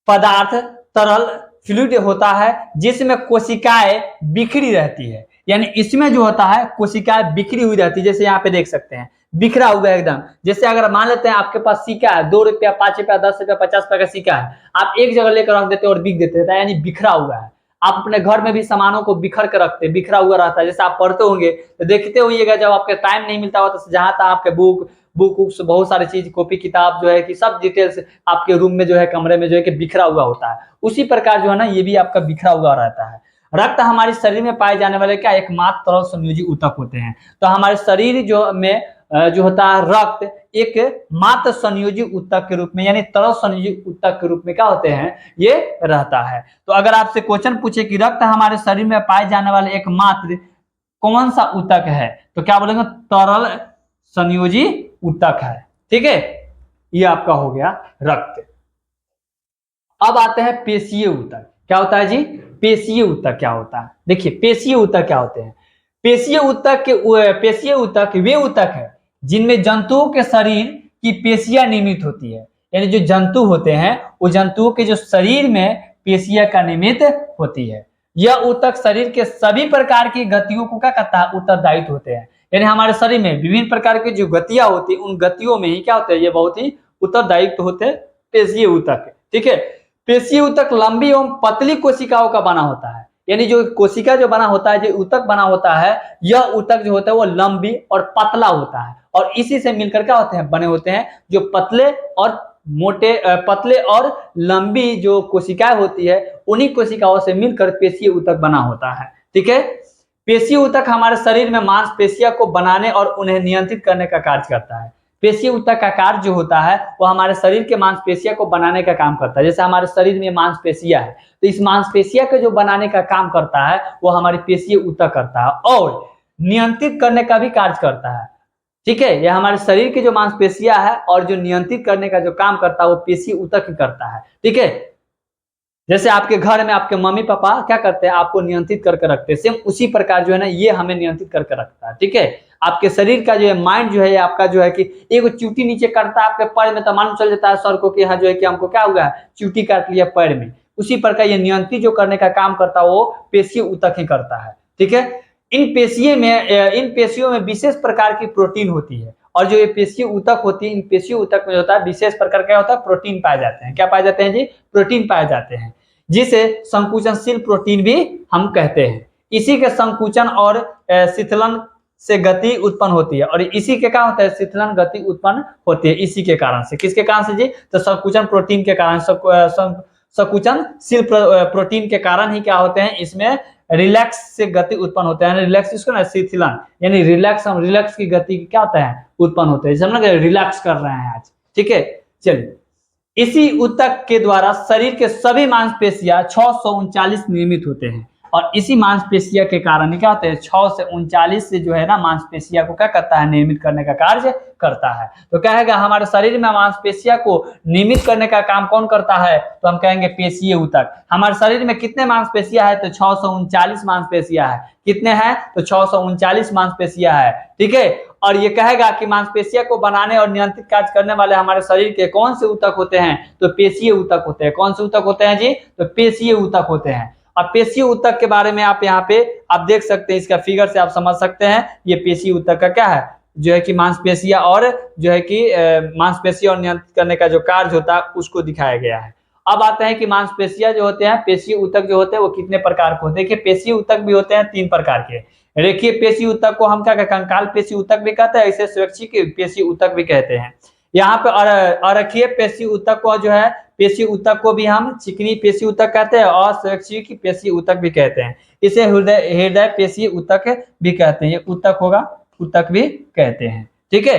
पदार्थ तरल फ्लूइड होता है, जिसमें कोशिकाएं बिखरी रहती है। यानी इसमें जो होता है कोशिकाएं बिखरी हुई रहती है, जैसे यहाँ पे देख सकते हैं बिखरा हुआ है एकदम। जैसे अगर मान लेते हैं आपके पास सिक्का है, 2 रुपया, 5 रुपया, 10 रुपया, 50 रुपया का सिक्का है, आप एक जगह लेकर रख देते हैं और बिक देते हैं, यानी बिखरा हुआ है। आप अपने घर में भी सामानों को बिखर कर रखते हैं, बिखरा हुआ रहता है। जैसे आप पढ़ते होंगे तो देखते होइएगा, जब आपके टाइम नहीं मिलता होता, जहां तक आपके बुक बहुत सारी चीज, कॉपी किताब जो है कि सब डिटेल्स आपके रूम में जो है, कमरे में जो है कि बिखरा हुआ होता है। उसी प्रकार जो है ना, ये भी आपका बिखरा हुआ रहता है। रक्त हमारे शरीर में पाए जाने वाले क्या एकमात्र तरल संयोजी ऊतक होते हैं। तो हमारे शरीर जो में जो होता है रक्त एक मात्र संयोजी ऊतक के रूप में, यानी तरल संयोजी ऊतक के रूप में क्या होते हैं, ये रहता है। तो अगर आपसे क्वेश्चन पूछे कि रक्त हमारे शरीर में पाए जाने वाले एकमात्र कौन सा ऊतक है, तो क्या बोलेंगे, तरल संयोजी ऊतक है, ठीक है। ये आपका हो गया रक्त। अब आते हैं पेशीय ऊतक। क्या होता है जी, पेशीय ऊतक क्या होता है। देखिए पेशीय ऊतक क्या होते हैं। पेशीय ऊतक वे ऊतक है जिनमें जंतुओं के शरीर की पेशियां निर्मित होती है। यानी जो जंतु होते हैं वो जंतुओं के जो शरीर में पेशियां का निर्मित होती है। यह ऊतक शरीर के सभी प्रकार की गतियों को क्या करता है, उत्तरदायित्व होते हैं। यानी हमारे शरीर में विभिन्न प्रकार की जो गतियां होती है, उन गतियों में ही क्या होते हैं, ये बहुत ही उत्तरदायित्व होते हैं पेशीय ऊतक, ठीक है। पेशीय ऊतक लंबी एवं पतली कोशिकाओं का बना होता है। यानी जो कोशिका जो बना होता है, जो ऊतक बना होता है, यह ऊतक जो होता है वो लंबी और पतला होता है, और इसी से मिलकर क्या होते हैं, बने होते हैं। जो पतले और लंबी जो कोशिकाएं होती है, उन्हीं कोशिकाओं से मिलकर पेशीय ऊतक बना होता है, ठीक है। पेशीय ऊतक हमारे शरीर में मांसपेशियों को बनाने और उन्हें नियंत्रित करने का कार्य करता है। पेशीय ऊतक का कार्य जो होता है वो हमारे शरीर के मांसपेशियों को बनाने का काम करता है। जैसे हमारे शरीर में मांसपेशियां है तो इस मांसपेशियों को जो बनाने का काम करता है वो हमारी पेशीय ऊतक करता है और नियंत्रित करने का भी कार्य करता है। ठीक है, यह हमारे शरीर की जो मांसपेशियां है और जो नियंत्रित करने का जो काम करता है वो पेशीय ऊतक ही करता है। ठीक है, जैसे आपके घर में आपके मम्मी पापा क्या करते हैं, आपको नियंत्रित करके रखते हैं, सेम उसी प्रकार जो है ना ये हमें नियंत्रित करके रखता है। ठीक है, आपके शरीर का जो है माइंड जो है आपका जो है कि एक चूटी नीचे काटता है आपके पैर में तो मालूम चल जाता है सर को कि हाँ जो है कि हमको क्या हुआ है, चूटी काट लिया पैर में। उसी प्रकार ये नियंत्रित जो करने का काम करता है वो पेशीय ऊतक ही करता है। ठीक है, इन पेशियों में विशेष प्रकार की प्रोटीन होती है और जो ये पेशीय ऊतक होती है इन पेशीय ऊतक में होता है विशेष प्रकार क्या होता है, प्रोटीन पाए जाते हैं। क्या पाए जाते हैं जी, प्रोटीन पाए जाते हैं, जिसे संकुचनशील प्रोटीन भी हम कहते हैं। इसी के संकुचन और शिथिलन से गति उत्पन्न होती है और इसी के क्या होता है, शिथिलन गति उत्पन्न होती है इसी के कारण से। किसके कारण से जी, तो संकुचन प्रोटीन के कारण, संकुचनशील प्रोटीन के कारण ही क्या होते हैं, इसमें रिलैक्स से गति उत्पन्न होता है। रिलैक्स इसको ना शिथिलन यानी रिलैक्स, हम रिलैक्स की गति क्या होता है, उत्पन्न होते हैं। जैसे हम लोग रिलैक्स कर रहे हैं आज। ठीक है, चलिए इसी ऊतक के द्वारा शरीर के सभी मांसपेशियां 639 निर्मित होते हैं और इसी मांसपेशिया के कारण क्या होता है, 6 से 39 से जो है ना मांसपेशिया को क्या करता है, निर्मित करने का कार्य करता है। तो कहेगा हमारे शरीर में मांसपेशिया को निर्मित करने का काम कौन करता है, तो हम कहेंगे पेशीय ऊतक। हमारे शरीर में कितने मांसपेशिया है, तो 639 मांसपेशिया है। कितने हैं, तो 639 मांसपेशिया है। ठीक है, और ये कहेगा कि मांसपेशिया को बनाने और नियंत्रित कार्य करने वाले हमारे शरीर के कौन से ऊतक होते हैं, तो पेशीय ऊतक होते हैं। कौन से ऊतक होते हैं जी, तो पेशीय ऊतक होते हैं। अब पेशीय ऊतक के बारे में आप यहाँ पे आप देख सकते हैं, इसका फिगर से आप समझ सकते हैं ये पेशीय ऊतक का क्या है, जो है कि मांसपेशिया और जो है कि मांसपेशिया और नियंत्रित करने का जो कार्य होता है उसको दिखाया गया है। अब आते हैं कि मांसपेशिया जो होते हैं, पेशीय ऊतक जो होते हैं वो कितने प्रकार के होते हैं। देखिए पेशीय ऊतक भी होते हैं 3 प्रकार के। रेखीय पेशीय ऊतक को हम क्या कहते हैं, कंकाल पेशीय ऊतक भी कहते हैं, ऐसे स्वैच्छिक पेशीय ऊतक भी कहते हैं। यहाँ पे अरेखीय पेशीय ऊतक को जो है, पेशीय ऊतक को भी हम चिकनी पेशीय ऊतक कहते हैं और स्वैच्छिक पेशीय ऊतक भी कहते हैं। इसे हृदय पेशीय ऊतक भी कहते हैं। ये ऊतक होगा, ऊतक भी कहते हैं। ठीक है,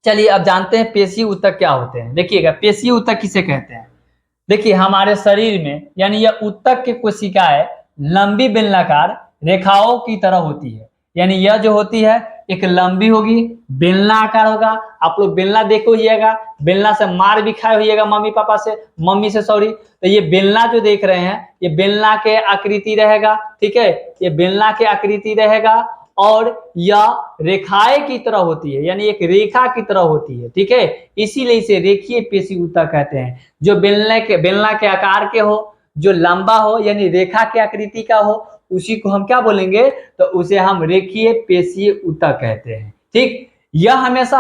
चलिए अब जानते हैं पेशीय ऊतक क्या होते हैं। देखिएगा पेशीय ऊतक किसे कहते हैं। देखिए हमारे शरीर में यानी यह ऊतक की कोशिकाएं लंबी बेलनाकार रेखाओं की तरह होती है। यानी यह जो होती है एक लंबी होगी, बेलना आकार होगा। आप लोग बेलना देखो होइएगा, बेलना से मार भी खाए होइएगा मम्मी से सॉरी। तो ये बेलना जो देख रहे हैं ये बेलना के आकृति रहेगा। ठीक है, ये बेलना के आकृति रहेगा और यह रेखाएं की तरह होती है, यानी एक रेखा की तरह होती है। ठीक है, इसीलिए इसे रेखीय पेशीय ऊतक कहते हैं। जो बेलना के आकार के हो, जो लंबा हो यानी रेखा के आकृति का हो, उसी को हम क्या बोलेंगे, तो उसे हम रेखीय पेशीय ऊतक कहते हैं। ठीक, यह हमेशा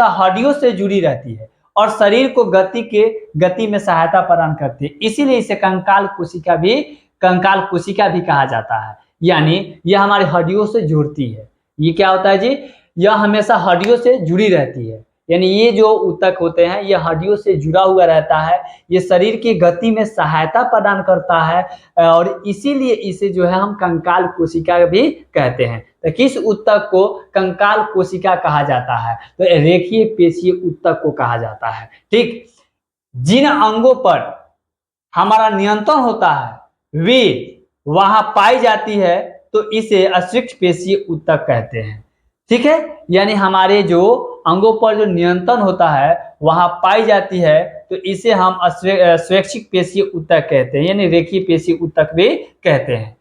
हड्डियों से जुड़ी रहती है और शरीर को गति में सहायता प्रदान करती है। इसीलिए इसे कंकाल कोशिका भी कहा जाता है। यानी यह हमारे हड्डियों से जुड़ती है। ये क्या होता है जी, यह हमेशा हड्डियों से जुड़ी रहती है। यानी ये जो ऊतक होते हैं ये हड्डियों से जुड़ा हुआ रहता है। ये शरीर की गति में सहायता प्रदान करता है और इसीलिए इसे जो है हम कंकाल कोशिका भी कहते हैं। तो किस ऊतक को कंकाल कोशिका कहा जाता है, तो रेखीय पेशीय ऊतक को कहा जाता है। ठीक, जिन अंगों पर हमारा नियंत्रण होता है वे वहां पाई जाती है तो इसे अस्विक्ष पेशीय ऊतक कहते हैं। ठीक है, यानी हमारे जो अंगों पर जो नियंत्रण होता है वहां पाई जाती है तो इसे हम स्वैच्छिक पेशीय ऊतक कहते हैं, यानी रेखीय पेशीय ऊतक भी कहते हैं।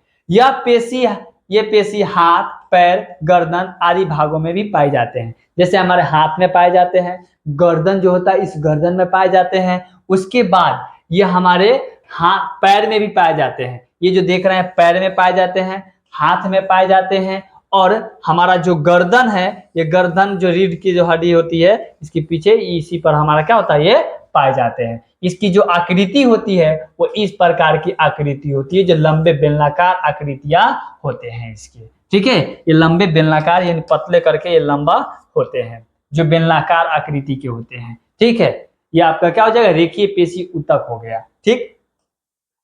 ये पेशी हाथ, पैर, गर्दन आदि भागों में भी पाए जाते हैं। जैसे हमारे हाथ में पाए जाते हैं, गर्दन जो होता है इस गर्दन में पाए जाते हैं। उसके बाद ये हमारे हाथ पैर में भी पाए जाते हैं। ये जो देख रहे हैं पैर में पाए जाते हैं, हाथ में पाए जाते हैं और हमारा जो गर्दन है, ये गर्दन जो रीढ़ की जो हड्डी होती है इसके पीछे इसी पर हमारा क्या होता है, ये पाए जाते हैं। इसकी जो आकृति होती है वो इस प्रकार की आकृति होती है, जो लंबे बेलनाकार आकृतियां होते हैं इसके। ठीक है, ये लंबे बेलनाकार यानी पतले करके ये लंबा होते हैं, जो बेलनाकार आकृति के होते हैं। ठीक है, ये आपका क्या हो जाएगा, रेखीय पेशीय ऊतक हो गया। ठीक,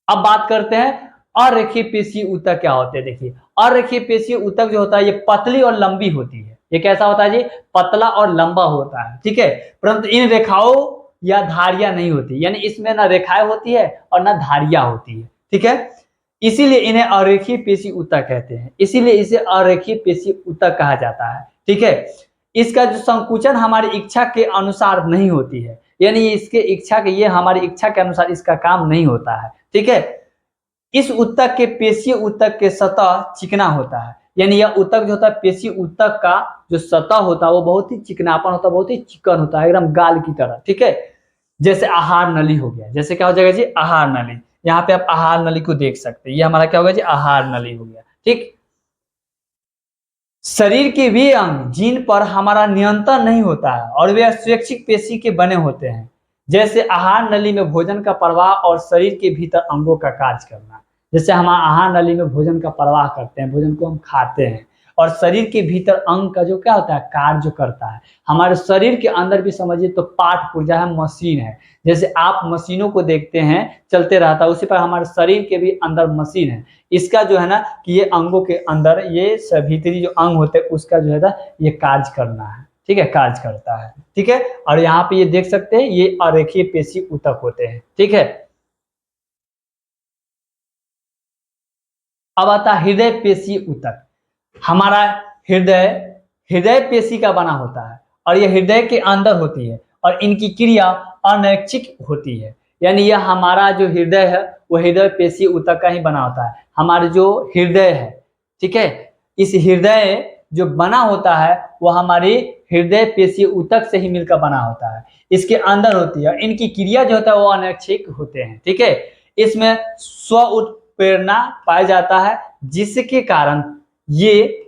अब बात करते हैं अरेखीय पेशीय ऊतक क्या होते हैं। देखिए अरेखीय पेशीय ऊतक जो होता है ये पतली और लंबी होती है, ये कैसा होता है जी, पतला और लंबा होता है, ठीक है। परंतु इन रेखाओं या धारियां नहीं होती, यानी इसमें ना रेखाएं होती है और ना धारियां होती है, ठीक है। इसीलिए इन्हें अरेखीय पेशी ऊतक कहते हैं, इसीलिए इसे अरेखीय पेशी ऊतक कहा जाता है, ठीक है। इसका जो संकुचन हमारी इच्छा के अनुसार नहीं होती है, यानी इसके इच्छा के, ये हमारी इच्छा के अनुसार इसका काम नहीं होता है, ठीक है। इस ऊतक के पेशीय ऊतक के सतह चिकना होता है, यानी यह ऊतक जो होता है, पेशीय ऊतक का जो सतह होता है वो बहुत ही चिकनापन होता है, बहुत ही चिकन होता है, एकदम गाल की तरह, ठीक है। जैसे आहार नली हो गया, जैसे क्या हो जाएगा जी, आहार नली। यहाँ पे आप आहार नली को देख सकते हैं, ये हमारा क्या होगा जी, आहार नली हो गया, ठीक। शरीर के वे अंग जिन पर हमारा नियंत्रण नहीं होता है और वे स्वैच्छिक पेशी के बने होते हैं, जैसे आहार नली में भोजन का प्रवाह और शरीर के भीतर अंगों का कार्य करना। जैसे हम आहार नली में भोजन का प्रवाह करते हैं, भोजन को हम खाते हैं, और शरीर के भीतर अंग का जो क्या होता है, कार्य जो करता है। हमारे शरीर के अंदर भी समझिए तो पाठ पुर्जा है, मशीन है। जैसे आप मशीनों को देखते हैं चलते रहता है, उसी पर हमारे शरीर के भी अंदर मशीन है। इसका जो है ना कि ये अंगों के अंदर ये भीतरी जो अंग होते हैं उसका जो है ना ये कार्य करना है, ठीक है, कार्य करता है, ठीक है। और यहाँ पे ये देख सकते हैं ये अरेखीय पेशी ऊतक होते हैं, ठीक है। अब आता है हृदय पेशी ऊतक। हमारा हृदय हृदय पेशी का बना होता है और यह हृदय के अंदर होती है और इनकी क्रिया अनैच्छिक होती है, यानी यह हमारा जो हृदय है वो हृदय पेशी ऊतक का ही बना होता है। हमारे जो हृदय है, ठीक है, इस हृदय जो बना होता है वो हमारी हृदय पेशी ऊतक से ही मिलकर बना होता है, इसके अंदर होती है। इनकी क्रिया जो होता है वो अनैच्छिक होते हैं, ठीक है। इसमें स्व उत्प्रेरणा पाया जाता है, जिसके कारण ये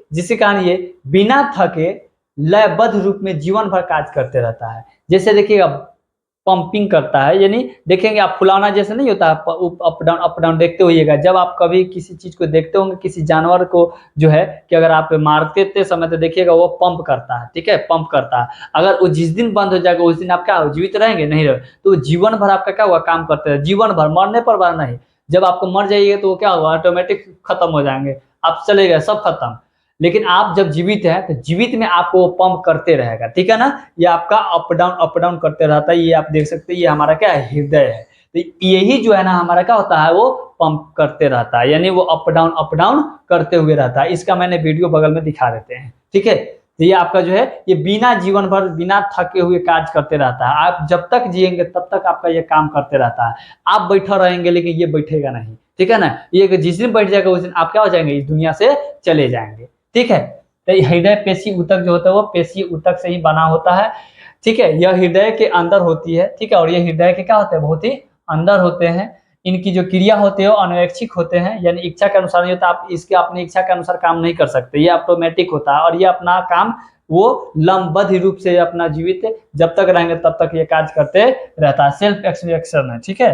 बिना थके लयबद्ध रूप में जीवन भर कार्य करते रहता है। जैसे देखिएगा पंपिंग करता है, यानी देखेंगे आप फुलाना जैसे नहीं होता है, अप डाउन देखते होइएगा। जब आप कभी किसी चीज को देखते होंगे, किसी जानवर को जो है कि अगर आप मारते समय तो देखिएगा वो पंप करता है, ठीक है, पंप करता है। अगर वो जिस दिन बंद हो जाएगा उस दिन आप क्या जीवित रहेंगे, नहीं रहे, तो जीवन भर आपका क्या हुआ, काम करते रहे, जीवन भर, मरने पर बार नहीं। जब आपको मर जाइएगा तो वो क्या हुआ, ऑटोमेटिक खत्म हो जाएंगे, आप चले गए, सब खत्म। लेकिन आप जब जीवित है तो जीवित में आपको वो पंप करते रहेगा, ठीक है ना। ये आपका अप डाउन करते रहता है। ये आप देख सकते हैं, ये हमारा क्या है, हृदय है। तो यही जो है ना हमारा क्या होता है, वो पंप करते रहता है, यानी वो अप डाउन करते हुए रहता है। इसका मैंने वीडियो बगल में दिखा देते हैं, ठीक है। तो ये आपका जो है ये बिना जीवन भर बिना थके हुए कार्य करते रहता है। आप जब तक जिएंगे तब तक आपका ये काम करते रहता है। आप बैठा रहेंगे लेकिन ये बैठेगा नहीं, ठीक है ना। ये जिस दिन बैठ जाएगा उस दिन आप क्या हो जाएंगे, इस दुनिया से चले जाएंगे, ठीक है। तो हृदय पेशी ऊतक जो होता है वो पेशी ऊतक से ही बना होता है, ठीक है। यह हृदय के अंदर होती है, ठीक है, और ये हृदय के क्या होते हैं, बहुत ही अंदर होते हैं। इनकी जो क्रिया होते हैं वो अनैच्छिक होते हैं, यानी इच्छा के अनुसार नहीं होता। आप इसके अपनी इच्छा के अनुसार काम नहीं कर सकते, ये ऑटोमेटिक होता है। और ये अपना काम वो लंबबद्ध रूप से अपना जीवित जब तक रहेंगे तब तक ये कार्य करते रहता है, सेल्फ एक्सप्रेशन है, ठीक है।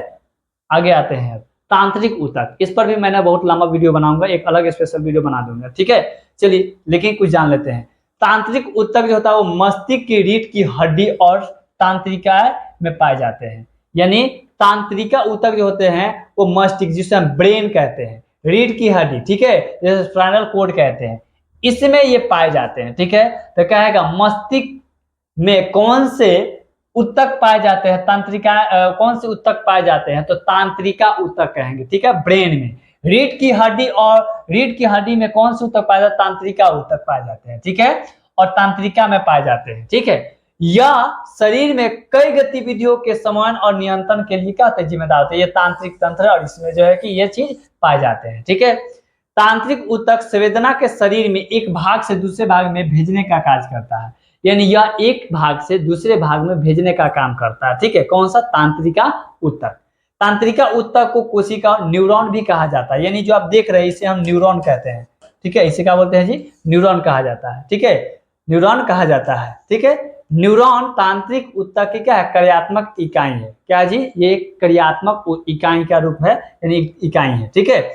आगे आते हैं तांत्रिक ऊतक। इस पर भी मैंने बहुत लंबा वीडियो बनाऊंगा, एक अलग स्पेशल वीडियो बना दूंगा, ठीक है। चलिए लेकिन कुछ जान लेते हैं। तांत्रिक ऊतक जो होता है वो मस्तिष्क की रीढ़ की हड्डी और तांत्रिका में पाए जाते हैं। यानी तांत्रिका ऊतक जो होते हैं वो मस्तिष्क, जिसे हम ब्रेन कहते हैं, रीढ़ की हड्डी, ठीक है, जैसे स्पाइनल कोड कहते हैं, इसमें ये पाए जाते हैं, ठीक है। तो कहेगा मस्तिष्क में कौन से ऊतक पाए जाते हैं, तांत्रिका कौन से ऊतक पाए जाते हैं, तो तांत्रिका ऊतक कहेंगे, ठीक है। ब्रेन में रीढ़ की हड्डी, और रीढ़ की हड्डी में कौन से ऊतक पाए जाते हैं, तांत्रिका ऊतक पाए जाते हैं, ठीक है, और तांत्रिका में पाए जाते हैं, ठीक है। यह शरीर में कई गतिविधियों के समन्वय और नियंत्रण के लिए क्या होता है, जिम्मेदार होता है। ये तांत्रिक तंत्र, और इसमें जो है कि ये चीज पाए जाते हैं, ठीक है। तांत्रिक ऊतक संवेदना के शरीर में एक भाग से दूसरे भाग में भेजने का कार्य करता है, यानी यह एक भाग से दूसरे भाग में भेजने का काम करता है, ठीक है। कौन सा, तांत्रिका ऊतक। तांत्रिका ऊतक को कोशिका न्यूरॉन भी कहा जाता है, यानी जो आप देख रहे हैं इसे हम न्यूरॉन कहते हैं, ठीक है। इसे क्या बोलते हैं जी, न्यूरॉन कहा जाता है, ठीक है, न्यूरॉन कहा जाता है, ठीक है। न्यूरॉन तांत्रिक ऊतक की क्या है, क्रियात्मक इकाई है। क्या जी, ये एक क्रियात्मक इकाई का रूप है, यानी इकाई है, ठीक है।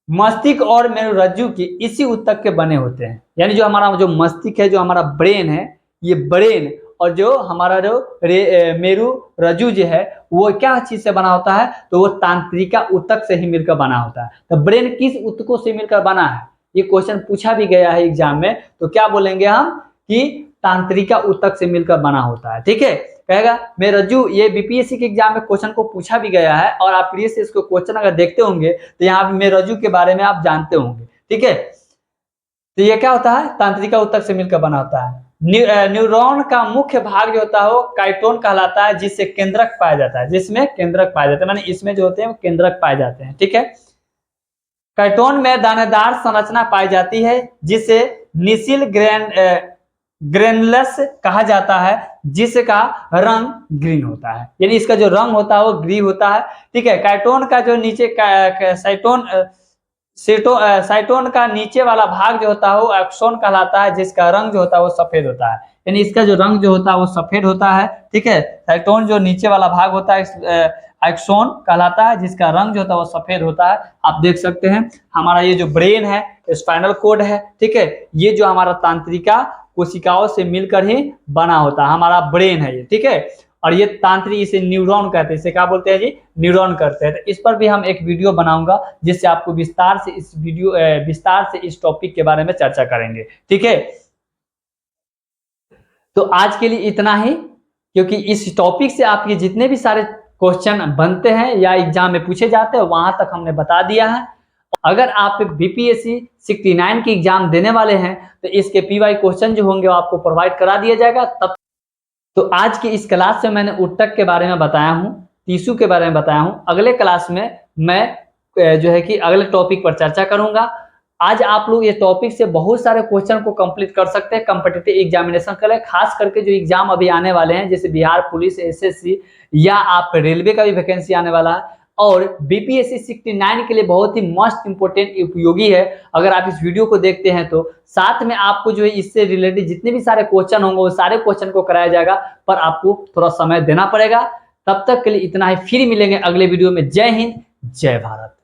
मस्तिष्क और मेरुरज्जु की इसी ऊतक के बने होते हैं, यानी जो हमारा जो मस्तिष्क है, जो हमारा ब्रेन है, ये ब्रेन और जो हमारा जो मेरुरज्जु जो है वो क्या चीज से बना होता है, तो वो तांत्रिका ऊतक से ही मिलकर बना होता है। तो ब्रेन किस ऊतकों से मिलकर बना है, ये क्वेश्चन पूछा भी गया है एग्जाम में। तो क्या बोलेंगे हम कि तांत्रिका उत्तक से मिलकर बना होता है। ठीक है, कहेगा मैं रज्जू, ये बीपीएससी के एग्जाम में क्वेश्चन को पूछा भी गया है और आप प्लीज से इसको क्वेश्चन अगर देखते होंगे तो यहाँ मैं रज्जू के बारे में आप जानते होंगे। ठीक है, तो ये क्या होता है, तांत्रिका उत्तक से मिलकर बना होता है। न्यूरॉन का मुख्य भाग जो होता है वो काइटोन कहलाता है, जिससे केंद्रक पाया जाता है, जिसमें केंद्रक पाया जाता है, माने इसमें जो होते हैं वो केंद्रक पाए जाते हैं। ठीक है, काइटोन में दानेदार संरचना पाई जाती है जिसे निसिल ग्रेनुलस कहा जाता है, जिसका रंग ग्रीन होता है, यानी इसका जो रंग होता है वो ग्रीन होता है। ठीक है, काइटोन का जो नीचे साइटोन का नीचे वाला भाग जो होता है वो एक्सोन कहलाता है, जिसका रंग जो होता है वो सफेद होता है, यानी इसका जो रंग जो होता है वो सफेद होता है। ठीक है, साइटोन जो नीचे वाला भाग होता है एक्सोन कहलाता है, जिसका रंग जो होता है वो सफेद होता है। आप देख सकते हैं हमारा ये जो ब्रेन है, स्पाइनल कोड है, ठीक है, ये जो हमारा तांत्रिका कोशिकाओं से मिलकर ही बना होता है, हमारा ब्रेन है ये। ठीक है, और ये तांत्रिक, इसे न्यूरॉन कहते हैं, इसे क्या बोलते हैं जी, न्यूरॉन करते हैं। तो इस पर भी हम एक वीडियो बनाऊंगा जिससे आपको विस्तार से इस टॉपिक के बारे में चर्चा करेंगे। ठीक है, तो आज के लिए इतना ही, क्योंकि इस टॉपिक से आपके जितने भी सारे क्वेश्चन बनते हैं या एग्जाम में पूछे जाते हैं वहां तक हमने बता दिया है। अगर आप बीपीएससी 69 की एग्जाम देने वाले हैं तो इसके पीवाई क्वेश्चन जो होंगे वो आपको प्रोवाइड करा दिया जाएगा। तब तो आज की इस क्लास में मैंने उत्तक के बारे में बताया हूँ, टीसू के बारे में बताया हूँ। अगले क्लास में मैं जो है कि अगले टॉपिक पर चर्चा करूंगा। आज आप लोग ये टॉपिक से बहुत सारे क्वेश्चन को कंप्लीट कर सकते हैं कॉम्पिटिटिव एग्जामिनेशन के लिए, खास करके जो एग्जाम अभी आने वाले हैं जैसे बिहार पुलिस, एसएससी या आप रेलवे का भी वैकेंसी आने वाला है, और बीपीएससी 69 के लिए बहुत ही मस्ट इंपोर्टेंट उपयोगी है। अगर आप इस वीडियो को देखते हैं तो साथ में आपको जो है इससे रिलेटेड जितने भी सारे क्वेश्चन होंगे वो सारे क्वेश्चन को कराया जाएगा, पर आपको थोड़ा समय देना पड़ेगा। तब तक के लिए इतना ही, फिर मिलेंगे अगले वीडियो में। जय हिंद, जय भारत।